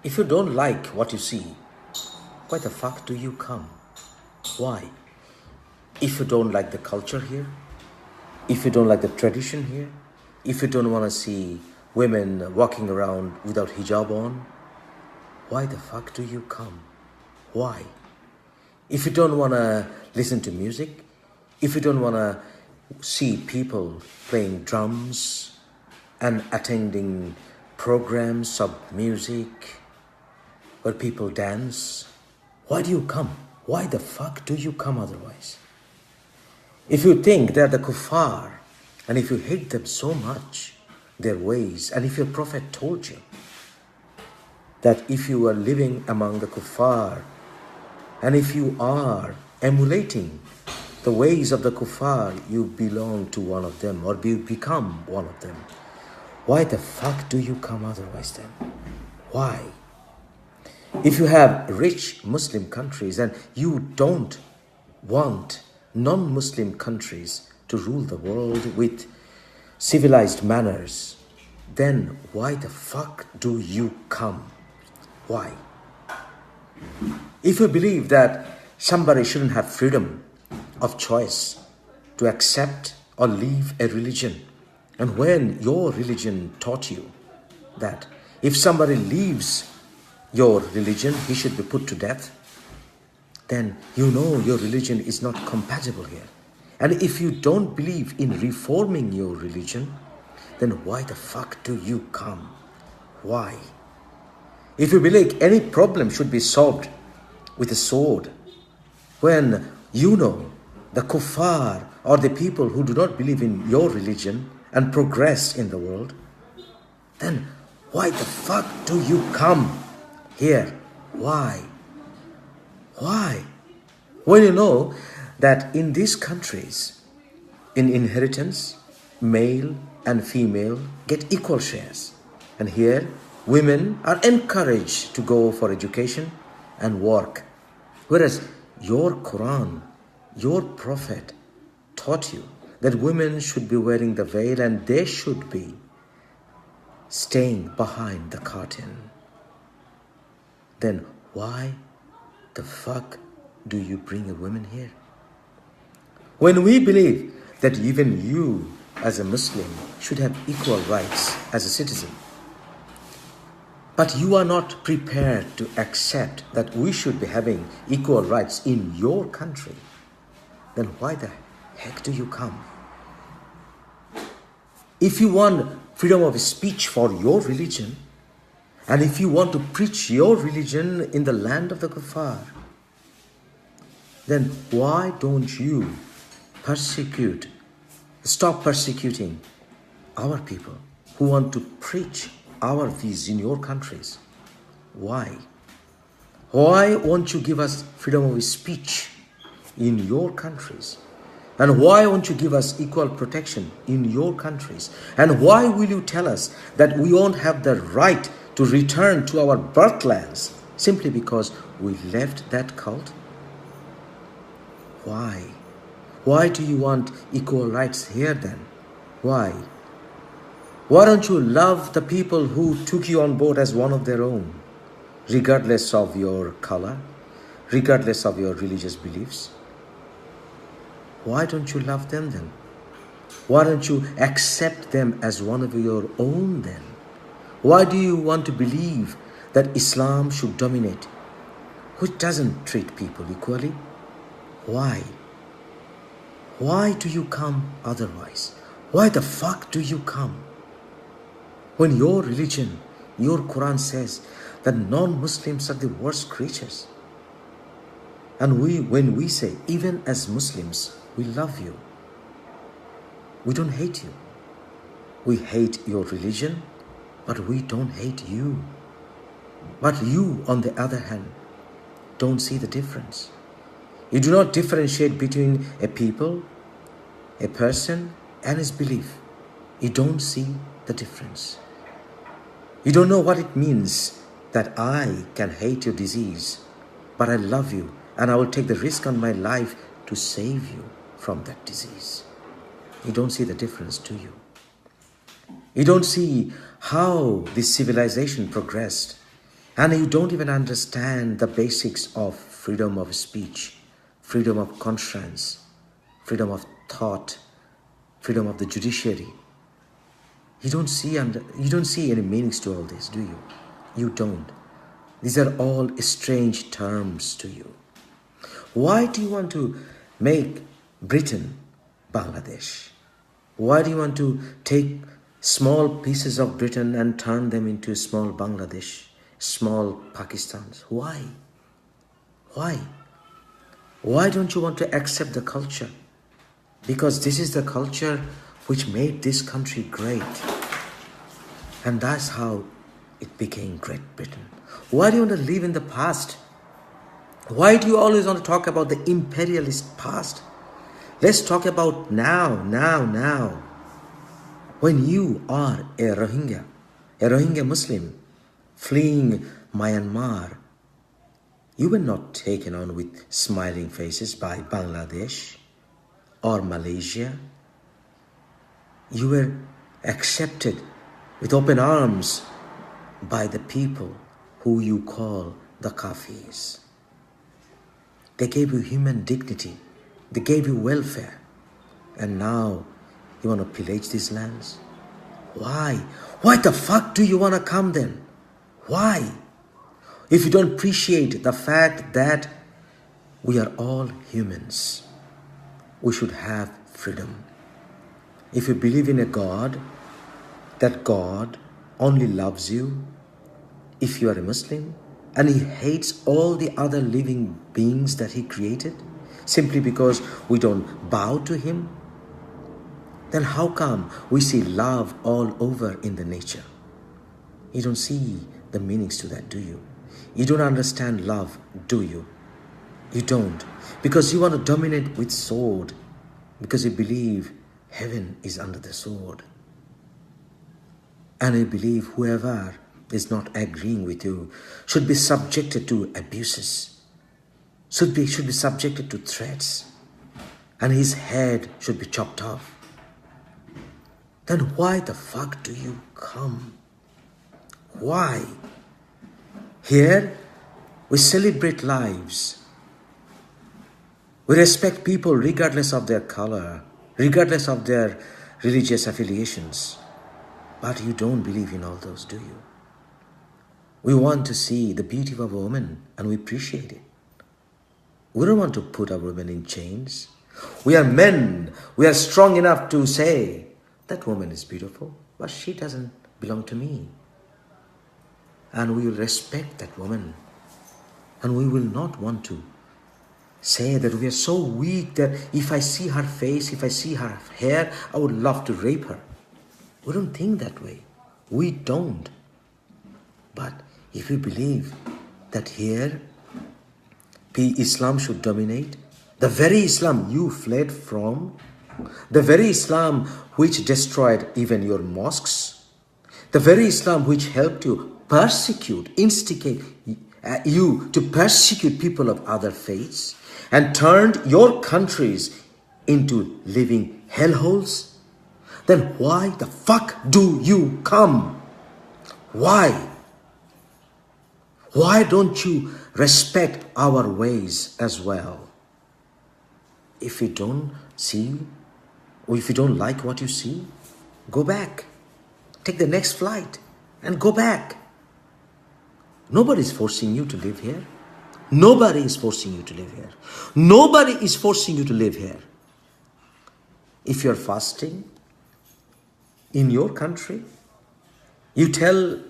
If you don't like what you see, why the fuck do you come? Why? If you don't like the culture here, if you don't like the tradition here, if you don't want to see women walking around without hijab on, why the fuck do you come? Why? If you don't want to listen to music, if you don't want to see people playing drums and attending programs of music where people dance, why do you come? Why the fuck do you come otherwise? If you think they're the kuffar, and if you hate them so much, their ways, and if your prophet told you that if you are living among the kuffar, and if you are emulating the ways of the kuffar, you belong to one of them, or you become one of them. Why the fuck do you come otherwise then? Why? If you have rich Muslim countries and you don't want non-Muslim countries to rule the world with civilized manners, then why the fuck do you come? Why? If you believe that somebody shouldn't have freedom of choice to accept or leave a religion, and when your religion taught you that if somebody leaves your religion, he should be put to death, then you know your religion is not compatible here. And if you don't believe in reforming your religion, then why the fuck do you come? Why? If you believe any problem should be solved with a sword, when you know the kuffar or the people who do not believe in your religion and progress in the world, then why the fuck do you come here? Why? Why? When you know that in these countries, in inheritance, male and female get equal shares. And here, women are encouraged to go for education and work. Whereas your Quran, your Prophet taught you that women should be wearing the veil and they should be staying behind the curtain. Then why the fuck do you bring a woman here? When we believe that even you as a Muslim should have equal rights as a citizen, but you are not prepared to accept that we should be having equal rights in your country, then why the heck do you come? If you want freedom of speech for your religion, and if you want to preach your religion in the land of the kuffar, then why don't you stop persecuting our people who want to preach our views in your countries? Why? Why won't you give us freedom of speech in your countries? And why won't you give us equal protection in your countries? And why will you tell us that we won't have the right to return to our birthlands simply because we left that cult? Why? Why do you want equal rights here then? Why? Why don't you love the people who took you on board as one of their own, regardless of your color, regardless of your religious beliefs? Why don't you love them then? Why don't you accept them as one of your own then? Why do you want to believe that Islam should dominate, which doesn't treat people equally? Why? Why do you come otherwise? Why the fuck do you come? When your religion, your Quran says that non-Muslims are the worst creatures. And when we say, even as Muslims, we love you. We don't hate you. We hate your religion, but we don't hate you. But you, on the other hand, don't see the difference. You do not differentiate between a people, a person, and his belief. You don't see the difference. You don't know what it means that I can hate your disease, but I love you and I will take the risk on my life to save you from that disease. You don't see the difference, do you? You don't see how this civilization progressed And you don't even understand the basics of freedom of speech, freedom of conscience, freedom of thought, freedom of the judiciary. You don't see any meanings to all this, do you? You don't. These are all strange terms to you. Why do you want to make Britain Bangladesh? Why do you want to take small pieces of Britain and turn them into small Bangladesh, small Pakistan? Why? Why? Why don't you want to accept the culture? Because this is the culture which made this country great. And that's how it became Great Britain. Why do you want to live in the past? Why do you always want to talk about the imperialist past? Let's talk about now. When you are a Rohingya Muslim fleeing Myanmar, you were not taken on with smiling faces by Bangladesh or Malaysia. You were accepted with open arms by the people who you call the Kafirs. They gave you human dignity. They gave you welfare. And now you want to pillage these lands? Why? Why the fuck do you want to come then? Why? If you don't appreciate the fact that we are all humans, we should have freedom. If you believe in a God, that God only loves you if you are a Muslim, and He hates all the other living beings that He created simply because we don't bow to Him, then how come we see love all over in the nature? You don't see the meanings to that, do you? You don't understand love, do you? You don't. Because you want to dominate with sword, because you believe heaven is under the sword. And you believe whoever is not agreeing with you should be subjected to abuses, should be subjected to threats, and his head should be chopped off. Then why the fuck do you come? Why? Here, we celebrate lives. We respect people regardless of their color, regardless of their religious affiliations. But you don't believe in all those, do you? We want to see the beauty of a woman and we appreciate it. We don't want to put our women in chains. We are men. We are strong enough to say, that woman is beautiful, but she doesn't belong to me. And we will respect that woman. And we will not want to say that we are so weak that if I see her face, if I see her hair, I would love to rape her. We don't think that way. We don't. But if we believe that here Islam should dominate, the very Islam you fled from, the very Islam which destroyed even your mosques, the very Islam which helped you persecute, instigate you to persecute people of other faiths and turned your countries into living hellholes, then why the fuck do you come? Why? Why don't you respect our ways as well? If you don't see, or if you don't like what you see, go back. Take the next flight and go back. Nobody is forcing you to live here. Nobody is forcing you to live here. Nobody is forcing you to live here. If you're fasting in your country, you tell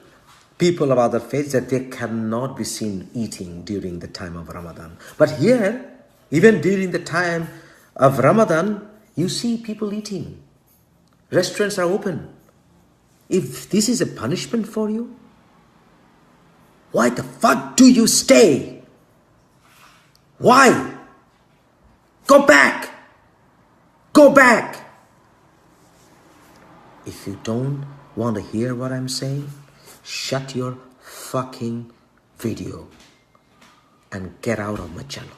people of other faiths that they cannot be seen eating during the time of Ramadan. But here, even during the time of Ramadan, you see people eating. Restaurants are open. If this is a punishment for you, why the fuck do you stay? Why? Go back. Go back. If you don't want to hear what I'm saying, shut your fucking video and get out of my channel.